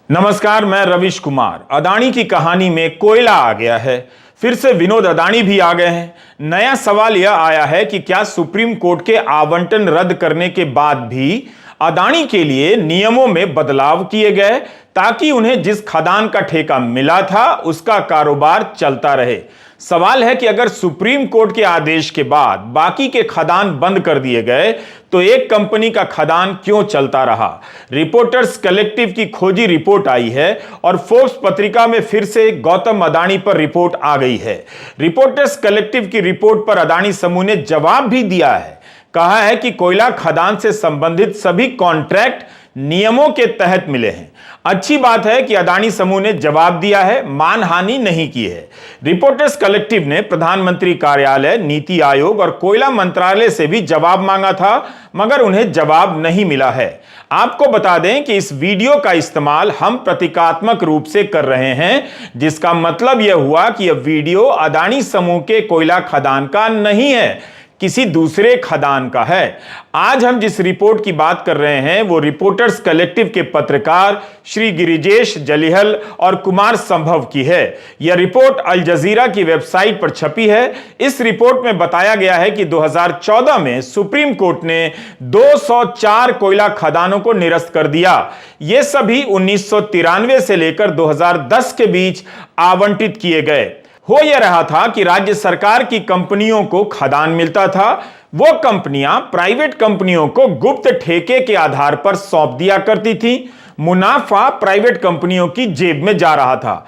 नमस्कार, मैं रविश कुमार। अदानी की कहानी में कोयला आ गया है। फिर से विनोद अदानी भी आ गए हैं। नया सवाल यह आया है कि क्या सुप्रीम कोर्ट के आवंटन रद्द करने के बाद भी अदानी के लिए नियमों में बदलाव किए गए ताकि उन्हें जिस खदान का ठेका मिला था उसका कारोबार चलता रहे। सवाल है कि अगर सुप्रीम कोर्ट के आदेश के बाद बाकी के खदान बंद कर दिए गए तो एक कंपनी का खदान क्यों चलता रहा। रिपोर्टर्स कलेक्टिव की खोजी रिपोर्ट आई है और फोर्ब्स पत्रिका में फिर से गौतम अदानी पर रिपोर्ट आ गई है। रिपोर्टर्स कलेक्टिव की रिपोर्ट पर अदानी समूह ने जवाब भी दिया है। कहा है कि कोयला खदान से संबंधित सभी कॉन्ट्रैक्ट नियमों के तहत मिले हैं। अच्छी बात है कि अदानी समूह ने जवाब दिया है, मानहानि नहीं की है। रिपोर्टर्स कलेक्टिव ने प्रधानमंत्री कार्यालय, नीति आयोग और कोयला मंत्रालय से भी जवाब मांगा था, मगर उन्हें जवाब नहीं मिला है। आपको बता दें कि इस वीडियो का इस्तेमाल हम प्रतीकात्मक रूप से कर रहे हैं, जिसका मतलब यह हुआ कि यह वीडियो अदानी समूह के कोयला खदान का नहीं है, किसी दूसरे खदान का है। आज हम जिस रिपोर्ट की बात कर रहे हैं वो रिपोर्टर्स कलेक्टिव के पत्रकार श्री गिरिजेश जलिहल और कुमार संभव की है। यह रिपोर्ट अल जजीरा की वेबसाइट पर छपी है। इस रिपोर्ट में बताया गया है कि 2014 में सुप्रीम कोर्ट ने 204 कोयला खदानों को निरस्त कर दिया। ये सभी 1993 से लेकर 2010 के बीच आवंटित किए गए। हो यह रहा था कि राज्य सरकार की कंपनियों को खदान मिलता था। वो कंपनियां प्राइवेट कंपनियों को गुप्त ठेके के आधार पर सौंप दिया करती थी। मुनाफा प्राइवेट कंपनियों की जेब में जा रहा था।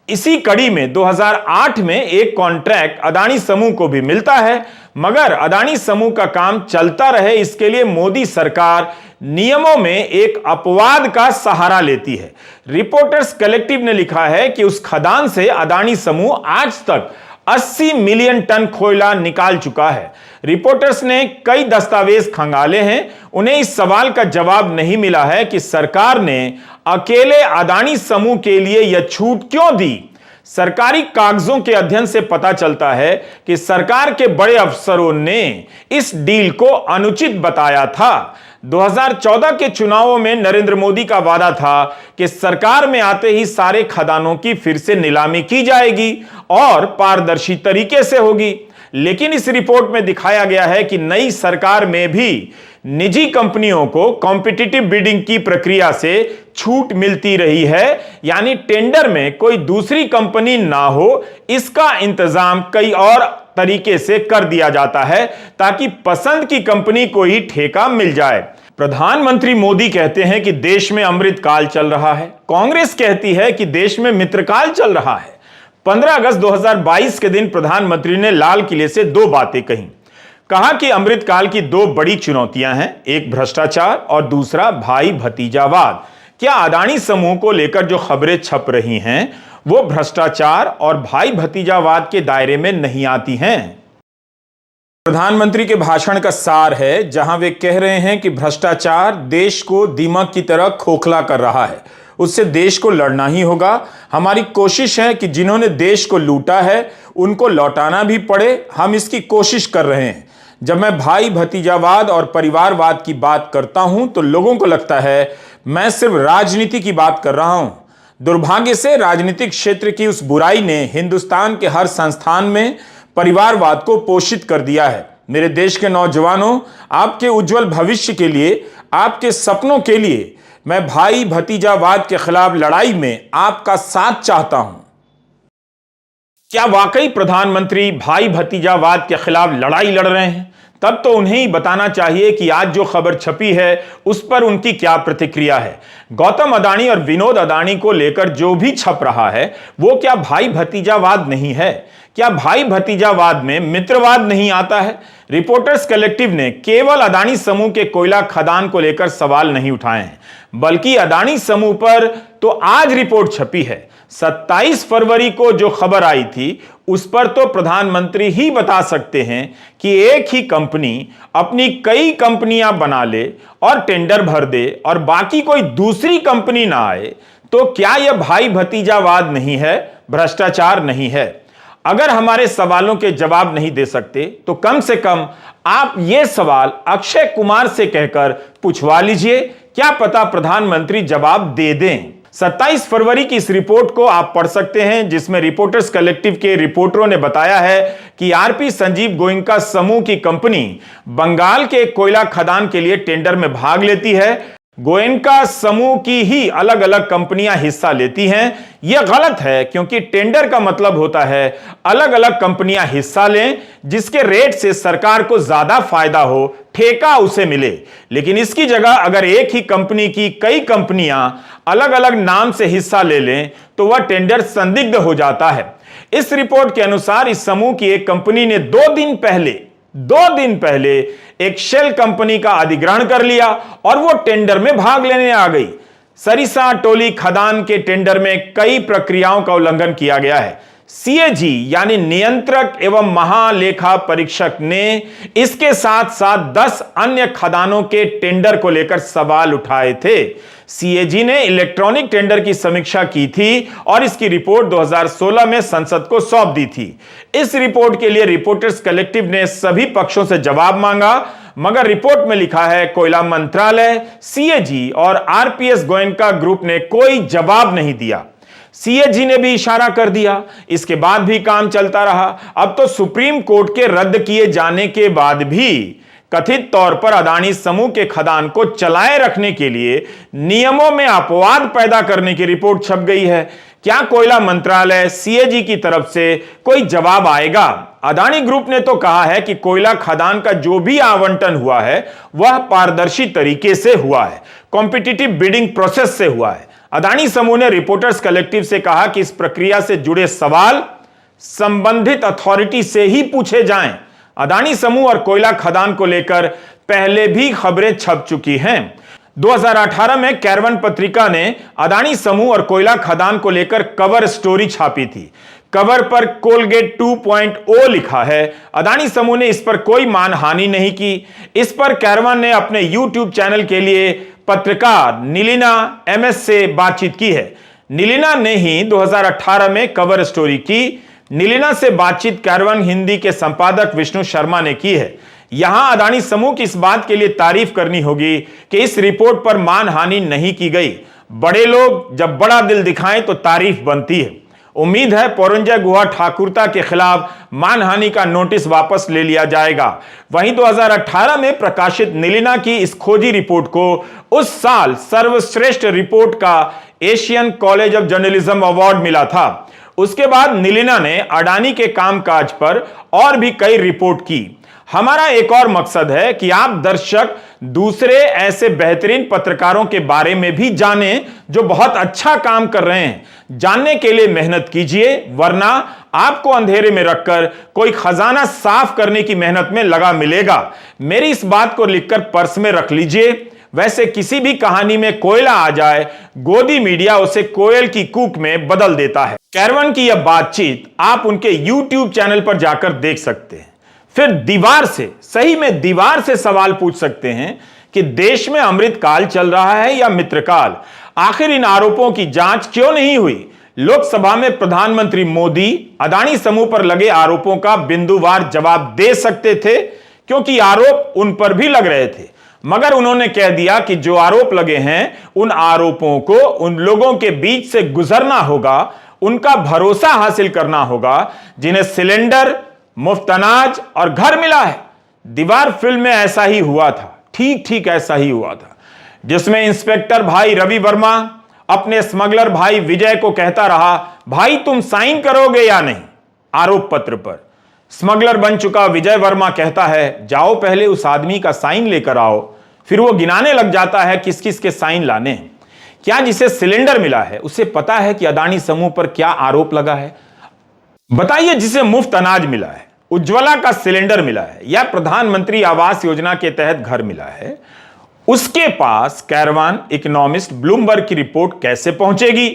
इसी कड़ी में 2008 में एक कॉन्ट्रैक्ट अदानी समूह को भी मिलता है, मगर अदानी समूह का काम चलता रहे इसके लिए मोदी सरकार नियमों में एक अपवाद का सहारा लेती है। रिपोर्टर्स कलेक्टिव ने लिखा है कि उस खदान से अदानी समूह आज तक 80 मिलियन टन कोयला निकाल चुका है। रिपोर्टर्स ने कई दस्तावेज खंगाले हैं, उन्हें इस सवाल का जवाब नहीं मिला है कि सरकार ने अकेले अदानी समूह के लिए यह छूट क्यों दी। सरकारी कागजों के अध्ययन से पता चलता है कि सरकार के बड़े अफसरों ने इस डील को अनुचित बताया था। 2014 के चुनावों में नरेंद्र मोदी का वादा था कि सरकार में आते ही सारे खदानों की फिर से नीलामी की जाएगी और पारदर्शी तरीके से होगी। लेकिन इस रिपोर्ट में दिखाया गया है कि नई सरकार में भी निजी कंपनियों को कॉम्पिटिटिव बिडिंग की प्रक्रिया से छूट मिलती रही है, यानी टेंडर में कोई दूसरी कंपनी ना हो, इसका इंतजाम कई और तरीके से कर दिया जाता है ताकि पसंद की कंपनी को ही ठेका मिल जाए। प्रधानमंत्री मोदी कहते हैं कि देश में अमृतकाल चल रहा है। कांग्रेस कहती है कि देश में मित्रकाल चल रहा है। 15 अगस्त 2022 के दिन प्रधानमंत्री ने लाल किले से दो बातें कही। कहा कि अमृतकाल की दो बड़ी चुनौतियां हैं, एक भ्रष्टाचार और दूसरा भाई भतीजावाद। क्या अदानी समूह को लेकर जो खबरें छप रही हैं वो भ्रष्टाचार और भाई भतीजावाद के दायरे में नहीं आती हैं? प्रधानमंत्री के भाषण का सार है, जहां वे कह रहे हैं कि भ्रष्टाचार देश को दीमक की तरह खोखला कर रहा है, उससे देश को लड़ना ही होगा। हमारी कोशिश है कि जिन्होंने देश को लूटा है उनको लौटाना भी पड़े, हम इसकी कोशिश कर रहे हैं। जब मैं भाई भतीजावाद और परिवारवाद की बात करता हूं तो लोगों को लगता है मैं सिर्फ राजनीति की बात कर रहा हूं। दुर्भाग्य से राजनीतिक क्षेत्र की उस बुराई ने हिंदुस्तान के हर संस्थान में परिवारवाद को पोषित कर दिया है। मेरे देश के नौजवानों, आपके उज्जवल भविष्य के लिए, आपके सपनों के लिए मैं भाई भतीजावाद के खिलाफ लड़ाई में आपका साथ चाहता हूं। क्या वाकई प्रधानमंत्री भाई भतीजावाद के खिलाफ लड़ाई लड़ रहे हैं? तब तो उन्हें ही बताना चाहिए कि आज जो खबर छपी है उस पर उनकी क्या प्रतिक्रिया है। गौतम अदानी और विनोद अदानी को लेकर जो भी छप रहा है वो क्या भाई भतीजावाद नहीं है? क्या भाई भतीजावाद में मित्रवाद नहीं आता है? रिपोर्टर्स कलेक्टिव ने केवल अदानी समूह के कोयला खदान को लेकर सवाल नहीं उठाए हैं, बल्कि अदानी समूह पर तो आज रिपोर्ट छपी है। 27 फरवरी को जो खबर आई थी उस पर तो प्रधानमंत्री ही बता सकते हैं कि एक ही कंपनी अपनी कई कंपनियां बना ले और टेंडर भर दे और बाकी कोई दूसरी कंपनी ना आए, तो क्या यह भाई भतीजावाद नहीं है, भ्रष्टाचार नहीं है? अगर हमारे सवालों के जवाब नहीं दे सकते तो कम से कम आप ये सवाल अक्षय कुमार से कहकर पूछवा लीजिए, क्या पता प्रधानमंत्री जवाब दे दें। 27 फरवरी की इस रिपोर्ट को आप पढ़ सकते हैं, जिसमें रिपोर्टर्स कलेक्टिव के रिपोर्टरों ने बताया है कि आरपी संजीव गोयनका समूह की कंपनी बंगाल के कोयला खदान के लिए टेंडर में भाग लेती है। गोयनका समूह की ही अलग अलग कंपनियां हिस्सा लेती हैं। यह गलत है, क्योंकि टेंडर का मतलब होता है अलग अलग कंपनियां हिस्सा लें, जिसके रेट से सरकार को ज्यादा फायदा हो, ठेका उसे मिले। लेकिन इसकी जगह अगर एक ही कंपनी की कई कंपनियां अलग अलग नाम से हिस्सा ले लें तो वह टेंडर संदिग्ध हो जाता है। इस रिपोर्ट के अनुसार इस समूह की एक कंपनी ने 2 दिन पहले एक शेल कंपनी का अधिग्रहण कर लिया और वो टेंडर में भाग लेने आ गई। सरिसा टोली खदान के टेंडर में कई प्रक्रियाओं का उल्लंघन किया गया है। सीएजी यानी नियंत्रक एवं महालेखा परीक्षक ने इसके साथ साथ 10 अन्य खदानों के टेंडर को लेकर सवाल उठाए थे। सीएजी ने इलेक्ट्रॉनिक टेंडर की समीक्षा की थी और इसकी रिपोर्ट 2016 में संसद को सौंप दी थी। इस रिपोर्ट के लिए रिपोर्टर्स कलेक्टिव ने सभी पक्षों से जवाब मांगा, मगर रिपोर्ट में लिखा है कोयला मंत्रालय, सीएजी और आरपीएस गोयनका ग्रुप ने कोई जवाब नहीं दिया। सीएजी ने भी इशारा कर दिया, इसके बाद भी काम चलता रहा। अब तो सुप्रीम कोर्ट के रद्द किए जाने के बाद भी कथित तौर पर अदानी समूह के खदान को चलाए रखने के लिए नियमों में अपवाद पैदा करने की रिपोर्ट छप गई है। क्या कोयला मंत्रालय, सीएजी की तरफ से कोई जवाब आएगा? अदानी ग्रुप ने तो कहा है कि कोयला खदान का जो भी आवंटन हुआ है वह पारदर्शी तरीके से हुआ है, कॉम्पिटिटिव बिडिंग प्रोसेस से हुआ है। अदानी समूह ने रिपोर्टर्स कलेक्टिव से कहा कि इस प्रक्रिया से जुड़े सवाल संबंधित अथॉरिटी से ही पूछे जाएं। अदानी समूह और कोयला खदान को लेकर पहले भी खबरें छप चुकी हैं। 2018 में कैरवन पत्रिका ने अदानी समूह और कोयला खदान को लेकर कवर स्टोरी छापी थी। कवर पर कोलगेट 2.0 लिखा है। अदानी समूह ने इस पर कोई मानहानि नहीं की। इस पर कैरवन ने अपने यूट्यूब चैनल के लिए पत्रकार नीलिना एमएस से बातचीत की है। नीलिना ने ही 2018 में कवर स्टोरी की। नीलिना से बातचीत कैरवन हिंदी के संपादक विष्णु शर्मा ने की है। यहां अदानी समूह की इस बात के लिए तारीफ करनी होगी कि इस रिपोर्ट पर मानहानि नहीं की गई। बड़े लोग जब बड़ा दिल दिखाएं तो तारीफ बनती है। उम्मीद है पुरंजय गुहा ठाकुरता के खिलाफ मानहानि का नोटिस वापस ले लिया जाएगा। वहीं 2018 में प्रकाशित नीलिना की इस खोजी रिपोर्ट को उस साल सर्वश्रेष्ठ रिपोर्ट का Asian college of journalism award मिला था। उसके बाद नीलिना ने अडानी के कामकाज पर और भी कई रिपोर्ट की। हमारा एक और मकसद है कि आप दर्शक दूसरे ऐसे बेहतरीन पत्रकारों के बारे में भी जानें जो बहुत अच्छा काम कर रहे हैं। जानने के लिए मेहनत कीजिए, वरना आपको अंधेरे में रखकर कोई खजाना साफ करने की मेहनत में लगा मिलेगा। मेरी इस बात को लिखकर पर्स में रख लीजिए। वैसे किसी भी कहानी में कोयला आ जाए, गोदी मीडिया उसे कोयल की कूक में बदल देता है। कैरवन की यह बातचीत आप उनके यूट्यूब चैनल पर जाकर देख सकते हैं। फिर दीवार से, सही में दीवार से सवाल पूछ सकते हैं कि देश में अमृतकाल चल रहा है या मित्रकाल। आखिर इन आरोपों की जांच क्यों नहीं हुई? लोकसभा में प्रधानमंत्री मोदी अदानी समूह पर लगे आरोपों का बिंदुवार जवाब दे सकते थे, क्योंकि आरोप उन पर भी लग रहे थे। मगर उन्होंने कह दिया कि जो आरोप लगे हैं उन आरोपों को उन लोगों के बीच से गुजरना होगा, उनका भरोसा हासिल करना होगा जिन्हें सिलेंडर, मुफ्त अनाज और घर मिला है। दीवार फिल्म में ऐसा ही हुआ था, ठीक ऐसा ही हुआ था, जिसमें इंस्पेक्टर भाई रवि वर्मा अपने स्मगलर भाई विजय को कहता रहा, भाई तुम साइन करोगे या नहीं आरोप पत्र पर। स्मगलर बन चुका विजय वर्मा कहता है, जाओ पहले उस आदमी का साइन लेकर आओ। फिर वो गिनाने लग जाता है किस किस के साइन लाने हैं। क्या जिसे सिलेंडर मिला है उसे पता है कि अदानी समूह पर क्या आरोप लगा है? बताइए, जिसे मुफ्त अनाज मिला है, उज्ज्वला का सिलेंडर मिला है या प्रधानमंत्री आवास योजना के तहत घर मिला है, उसके पास कैरवान, इकोनॉमिस्ट, ब्लूमबर्ग की रिपोर्ट कैसे पहुंचेगी?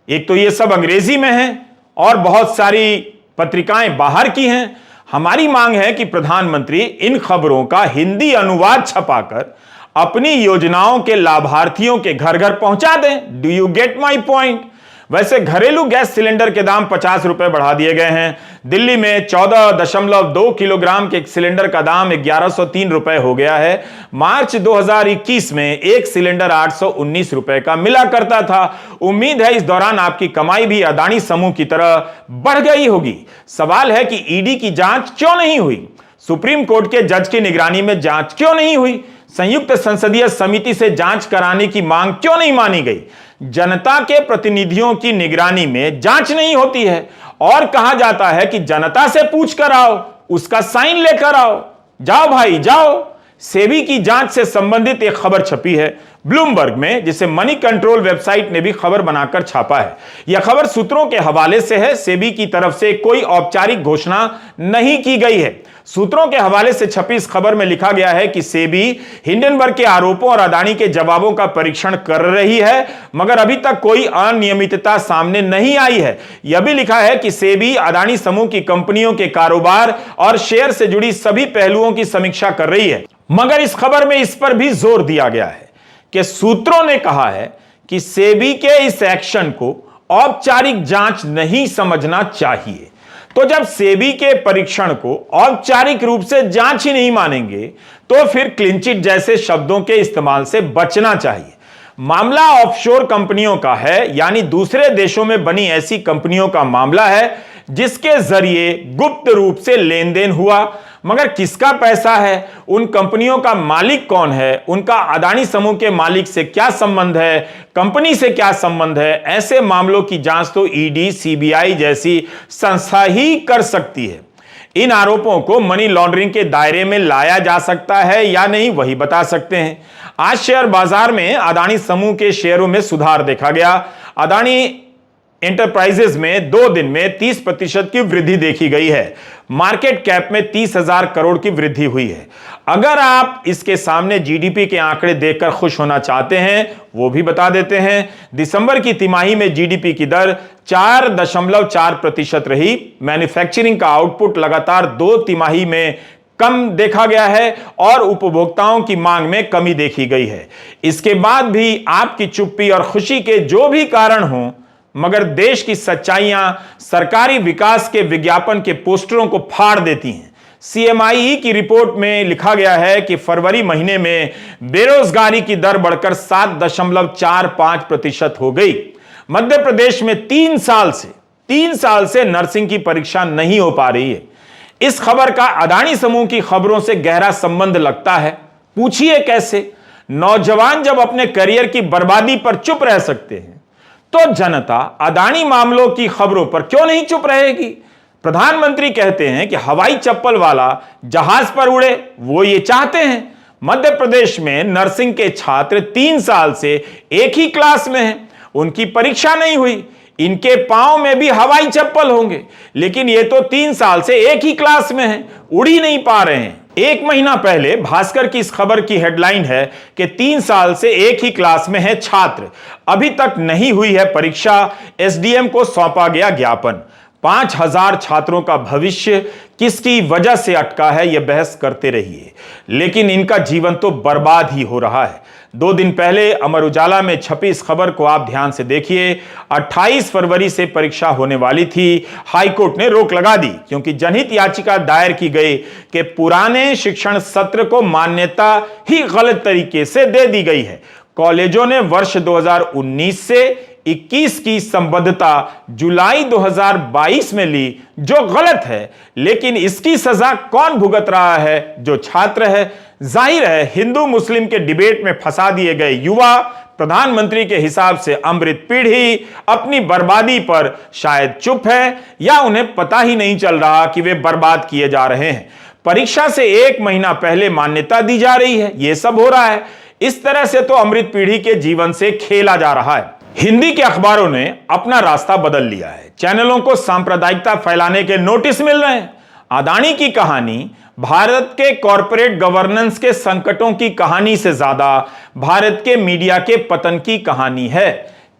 एक तो ये सब अंग्रेजी में है और बहुत सारी पत्रिकाएं बाहर की हैं। हमारी मांग है कि प्रधानमंत्री इन खबरों का हिंदी अनुवाद छपाकर अपनी योजनाओं के लाभार्थियों के घर घर पहुंचा दें। Do you get my point? वैसे घरेलू गैस सिलेंडर के दाम 50 रुपए बढ़ा दिए गए हैं, दिल्ली में 14.2 किलोग्राम के एक सिलेंडर का दाम 1103 रुपए हो गया है। मार्च 2021 में एक सिलेंडर 819 रुपए का मिला करता था। उम्मीद है इस दौरान आपकी कमाई भी अदानी समूह की तरह बढ़ गई होगी। सवाल है कि ईडी की जांच क्यों नहीं हुई? सुप्रीम कोर्ट के जज की निगरानी में जांच क्यों नहीं हुई? संयुक्त संसदीय समिति से जांच कराने की मांग क्यों नहीं मानी गई? जनता के प्रतिनिधियों की निगरानी में जांच नहीं होती है और कहा जाता है कि जनता से पूछ कर आओ, उसका साइन लेकर आओ। जाओ भाई जाओ। सेबी की जांच से संबंधित एक खबर छपी है ब्लूमबर्ग में, जिसे मनी कंट्रोल वेबसाइट ने भी खबर बनाकर छापा है। यह खबर सूत्रों के हवाले से है। सेबी की तरफ से कोई औपचारिक घोषणा नहीं की गई है। सूत्रों के हवाले से छपी इस खबर में लिखा गया है कि सेबी हिंडनबर्ग के आरोपों और अदानी के जवाबों का परीक्षण कर रही है, मगर अभी तक कोई अनियमितता सामने नहीं आई है। यह भी लिखा है कि सेबी अदानी समूह की कंपनियों के कारोबार और शेयर से जुड़ी सभी पहलुओं की समीक्षा कर रही है। मगर इस खबर में इस पर भी जोर दिया गया है कि सूत्रों ने कहा है कि सेबी के इस एक्शन को औपचारिक जांच नहीं समझना चाहिए। तो जब सेबी के परीक्षण को औपचारिक रूप से जांच ही नहीं मानेंगे तो फिर क्लीन चिट जैसे शब्दों के इस्तेमाल से बचना चाहिए। मामला ऑफशोर कंपनियों का है, यानी दूसरे देशों में बनी ऐसी कंपनियों का मामला है जिसके जरिए गुप्त रूप से लेन देन हुआ। मगर किसका पैसा है, उन कंपनियों का मालिक कौन है, उनका अदानी समूह के मालिक से क्या संबंध है, कंपनी से क्या संबंध है, ऐसे मामलों की जांच तो ईडी, सीबीआई जैसी संस्था ही कर सकती है। इन आरोपों को मनी लॉन्ड्रिंग के दायरे में लाया जा सकता है या नहीं, वही बता सकते हैं। आज शेयर बाजार में अदानी समूह के शेयरों में सुधार देखा गया। अदानी एंटरप्राइजेज में 2 दिन में 30% की वृद्धि देखी गई है। मार्केट कैप में 30,000 करोड़ की वृद्धि हुई है। अगर आप इसके सामने जीडीपी के आंकड़े देखकर खुश होना चाहते हैं, वो भी बता देते हैं। दिसंबर की तिमाही में जीडीपी की दर 4.4% रही। मैन्युफैक्चरिंग का आउटपुट लगातार 2 तिमाही में कम देखा गया है और उपभोक्ताओं की मांग में कमी देखी गई है। इसके बाद भी आपकी चुप्पी और खुशी के जो भी कारण हों, मगर देश की सच्चाइयां सरकारी विकास के विज्ञापन के पोस्टरों को फाड़ देती हैं। सीएमआई की रिपोर्ट में लिखा गया है कि फरवरी महीने में बेरोजगारी की दर बढ़कर 7.45% हो गई। मध्य प्रदेश में 3 साल से नर्सिंग की परीक्षा नहीं हो पा रही है। इस खबर का अदानी समूह की खबरों से गहरा संबंध लगता है। पूछिए कैसे? नौजवान जब अपने करियर की बर्बादी पर चुप रह सकते हैं तो जनता अदानी मामलों की खबरों पर क्यों नहीं चुप रहेगी? प्रधानमंत्री कहते हैं कि हवाई चप्पल वाला जहाज पर उड़े, वो ये चाहते हैं। मध्य प्रदेश में नर्सिंग के छात्र 3 साल से एक ही क्लास में हैं, उनकी परीक्षा नहीं हुई। इनके पांव में भी हवाई चप्पल होंगे, लेकिन ये तो 3 साल से एक ही क्लास में हैं, उड़ ही नहीं पा रहे हैं। 1 महीना पहले भास्कर की इस खबर की हेडलाइन है कि 3 साल से एक ही क्लास में है छात्र, अभी तक नहीं हुई है परीक्षा। एसडीएम को सौंपा गया ज्ञापन। 5,000 छात्रों का भविष्य किसकी वजह से अटका है, यह बहस करते रहिए, लेकिन इनका जीवन तो बर्बाद ही हो रहा है। 2 दिन पहले अमर उजाला में छपी इस खबर को आप ध्यान से देखिए। 28 फरवरी से परीक्षा होने वाली थी। हाईकोर्ट ने रोक लगा दी क्योंकि जनहित याचिका दायर की गई कि पुराने शिक्षण सत्र को मान्यता ही गलत तरीके से दे दी गई है। कॉलेजों ने वर्ष 2019 से 21 की संबद्धता जुलाई 2022 में ली, जो गलत है। लेकिन इसकी सजा कौन भुगत रहा है? जो छात्र है। जाहिर है हिंदू मुस्लिम के डिबेट में फंसा दिए गए युवा प्रधानमंत्री के हिसाब से अमृत पीढ़ी अपनी बर्बादी पर शायद चुप है, या उन्हें पता ही नहीं चल रहा कि वे बर्बाद किए जा रहे हैं। परीक्षा से 1 महीना पहले मान्यता दी जा रही है, यह सब हो रहा है। इस तरह से तो अमृत पीढ़ी के जीवन से खेला जा रहा है। हिंदी के अखबारों ने अपना रास्ता बदल लिया है। चैनलों को सांप्रदायिकता फैलाने के नोटिस मिल रहे हैं। अदानी की कहानी भारत के कॉरपोरेट गवर्नेंस के संकटों की कहानी से ज्यादा भारत के मीडिया के पतन की कहानी है।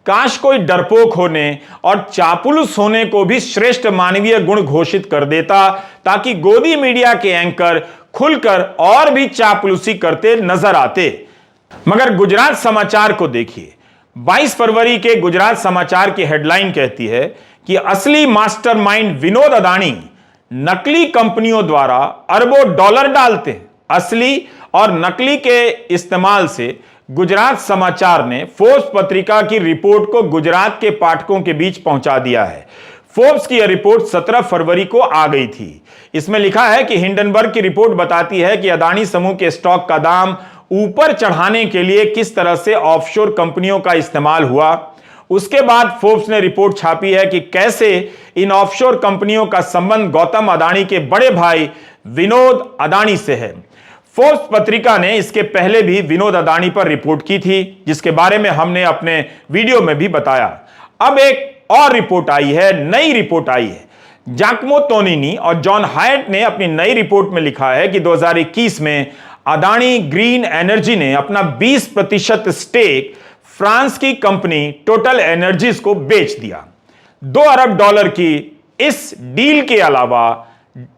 काश कोई डरपोक होने और चापलूस होने को भी श्रेष्ठ मानवीय गुण घोषित कर देता, ताकि गोदी मीडिया के एंकर खुलकर और भी चापलूसी करते नजर आते। मगर गुजरात समाचार को देखिए। 22 फरवरी के गुजरात समाचार की हेडलाइन कहती है कि असली मास्टरमाइंड विनोद अदानी नकली कंपनियों द्वारा अरबों डॉलर डालते हैं। असली और नकली के इस्तेमाल से गुजरात समाचार ने फोर्ब्स पत्रिका की रिपोर्ट को गुजरात के पाठकों के बीच पहुंचा दिया है। फोर्ब्स की यह रिपोर्ट 17 फरवरी को आ गई थी। इसमें लिखा है कि हिंडनबर्ग की रिपोर्ट बताती है कि अदानी समूह के स्टॉक का दाम ऊपर चढ़ाने के लिए किस तरह से ऑफशोर कंपनियों का इस्तेमाल हुआ। उसके बाद फोर्ब्स ने रिपोर्ट छापी है कि कैसे इन ऑफशोर कंपनियों का संबंध गौतम अदानी के बड़े भाई विनोद अदानी से है। फोर्ब्स पत्रिका ने इसके पहले भी विनोद अदानी पर रिपोर्ट की थी, जिसके बारे में हमने अपने वीडियो में भी बताया। अब एक और रिपोर्ट आई है, नई रिपोर्ट आई है। जाकमो तोनिनी और जॉन हायट ने अपनी नई रिपोर्ट में लिखा है कि 2021 में अदानी ग्रीन एनर्जी ने अपना 20% स्टेक फ्रांस की कंपनी टोटल एनर्जीज को बेच दिया। $2 अरब की इस डील के अलावा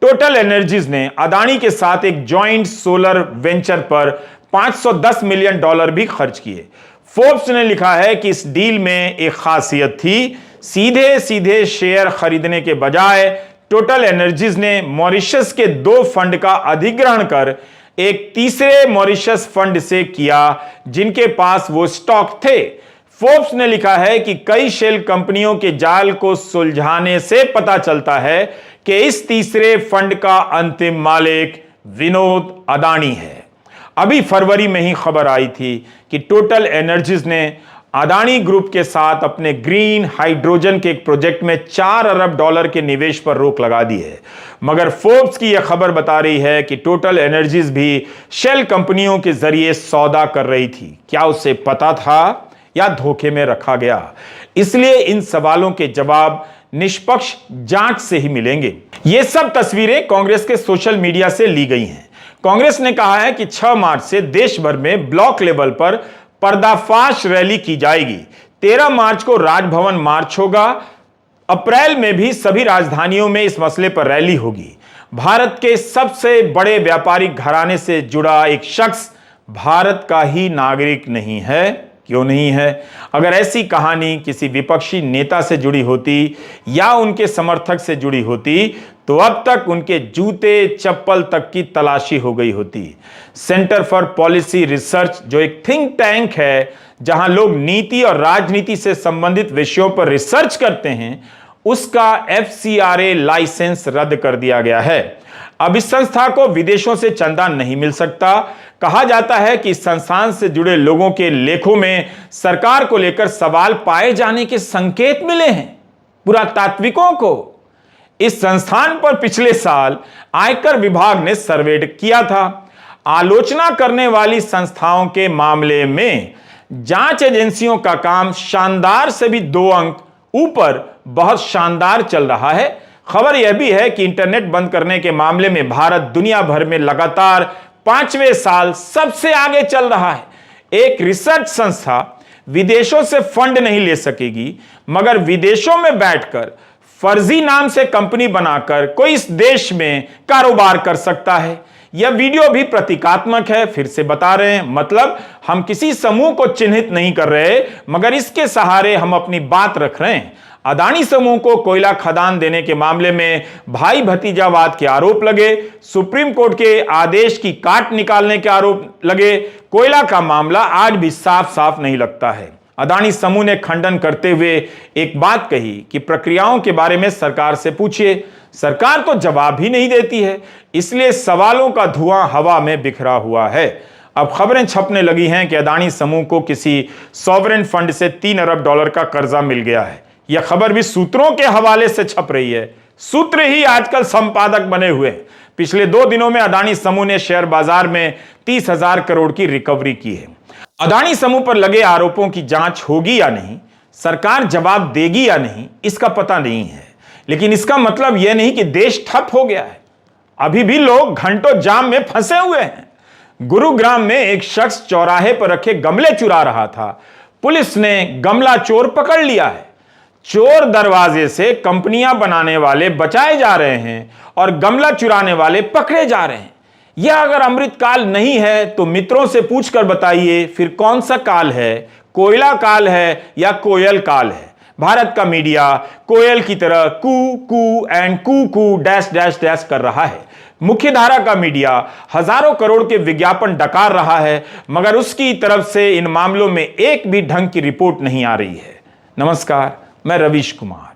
टोटल एनर्जीज ने अदानी के साथ एक जॉइंट सोलर वेंचर पर $510 मिलियन भी खर्च किए। फोर्ब्स ने लिखा है कि इस डील में एक खासियत थी, सीधे सीधे शेयर खरीदने के बजाय टोटल एनर्जीज ने मॉरिशस के 2 फंड का अधिग्रहण कर एक तीसरे मॉरिशस फंड से किया जिनके पास वो स्टॉक थे। फोर्ब्स ने लिखा है कि कई शेल कंपनियों के जाल को सुलझाने से पता चलता है कि इस तीसरे फंड का अंतिम मालिक विनोद अदानी है। अभी फरवरी में ही खबर आई थी कि टोटल एनर्जीज ने अदानी ग्रुप के साथ अपने ग्रीन हाइड्रोजन के एक प्रोजेक्ट में $4 अरब के निवेश पर रोक लगा दी है। मगर फोर्ब्स की यह खबर बता रही है कि टोटल एनर्जीज भी शेल कंपनियों के जरिए सौदा कर रही थी। क्या उसे पता था या धोखे में रखा गया? इसलिए इन सवालों के जवाब निष्पक्ष जांच से ही मिलेंगे। ये सब तस्वीरें कांग्रेस के सोशल मीडिया से ली गई हैं। कांग्रेस ने कहा है कि 6 मार्च से देश भर में ब्लॉक लेवल पर पर्दाफाश रैली की जाएगी। 13 मार्च को राजभवन मार्च होगा। अप्रैल में भी सभी राजधानियों में इस मसले पर रैली होगी। भारत के सबसे बड़े व्यापारिक घराने से जुड़ा एक शख्स भारत का ही नागरिक नहीं है। क्यों नहीं है? अगर ऐसी कहानी किसी विपक्षी नेता से जुड़ी होती या उनके समर्थक से जुड़ी होती तो अब तक उनके जूते चप्पल तक की तलाशी हो गई होती। सेंटर फॉर पॉलिसी रिसर्च, जो एक थिंक टैंक है जहां लोग नीति और राजनीति से संबंधित विषयों पर रिसर्च करते हैं, उसका FCRA लाइसेंस रद्द कर दिया गया है। अब इस संस्था को विदेशों से चंदा नहीं मिल सकता। कहा जाता है कि इस संस्थान से जुड़े लोगों के लेखों में सरकार को लेकर सवाल पाए जाने के संकेत मिले हैं। पुरातात्विकों को इस संस्थान पर पिछले साल आयकर विभाग ने सर्वे किया था। आलोचना करने वाली संस्थाओं के मामले में जांच एजेंसियों का काम शानदार से भी 2 अंक ऊपर बहुत शानदार चल रहा है। खबर यह भी है कि इंटरनेट बंद करने के मामले में भारत दुनिया भर में लगातार 5वें साल सबसे आगे चल रहा है। एक रिसर्च संस्था विदेशों से फंड नहीं ले सकेगी, मगर विदेशों में बैठकर फर्जी नाम से कंपनी बनाकर कोई इस देश में कारोबार कर सकता है। यह वीडियो भी प्रतीकात्मक है, फिर से बता रहे हैं। मतलब हम किसी समूह को चिन्हित नहीं कर रहे, मगर इसके सहारे हम अपनी बात रख रहे हैं। अदानी समूह को कोयला खदान देने के मामले में भाई भतीजावाद के आरोप लगे, सुप्रीम कोर्ट के आदेश की काट निकालने के आरोप लगे, कोयला का मामला आज भी साफ साफ नहीं लगता है। अदानी समूह ने खंडन करते हुए एक बात कही कि प्रक्रियाओं के बारे में सरकार से पूछिए। सरकार तो जवाब ही नहीं देती है, इसलिए सवालों का धुआं हवा में बिखरा हुआ है। अब खबरें छपने लगी हैं कि अदानी समूह को किसी सॉवरेन फंड से $3 अरब का कर्जा मिल गया है। यह खबर भी सूत्रों के हवाले से छप रही है। सूत्र ही आजकल संपादक बने हुए हैं। पिछले 2 दिनों में अदानी समूह ने शेयर बाजार में 30,000 करोड़ की रिकवरी की है। अदानी समूह पर लगे आरोपों की जांच होगी या नहीं, सरकार जवाब देगी या नहीं, इसका पता नहीं है। लेकिन इसका मतलब यह नहीं कि देश ठप हो गया है। अभी भी लोग घंटों जाम में फंसे हुए हैं। गुरुग्राम में एक शख्स चौराहे पर रखे गमले चुरा रहा था। पुलिस ने गमला चोर पकड़ लिया है। चोर दरवाजे से कंपनियां बनाने वाले बचाए जा रहे हैं और गमला चुराने वाले पकड़े जा रहे हैं। यह अगर अमृत काल नहीं है तो मित्रों से पूछकर बताइए फिर कौन सा काल है? कोयला काल है या कोयल काल है? भारत का मीडिया कोयल की तरह coo coo and coo coo dash dash dash कर रहा है। मुख्यधारा का मीडिया हजारों करोड़ के विज्ञापन डकार रहा है, मगर उसकी तरफ से इन मामलों में एक भी ढंग की रिपोर्ट नहीं आ रही है। नमस्कार, मैं रवीश कुमार।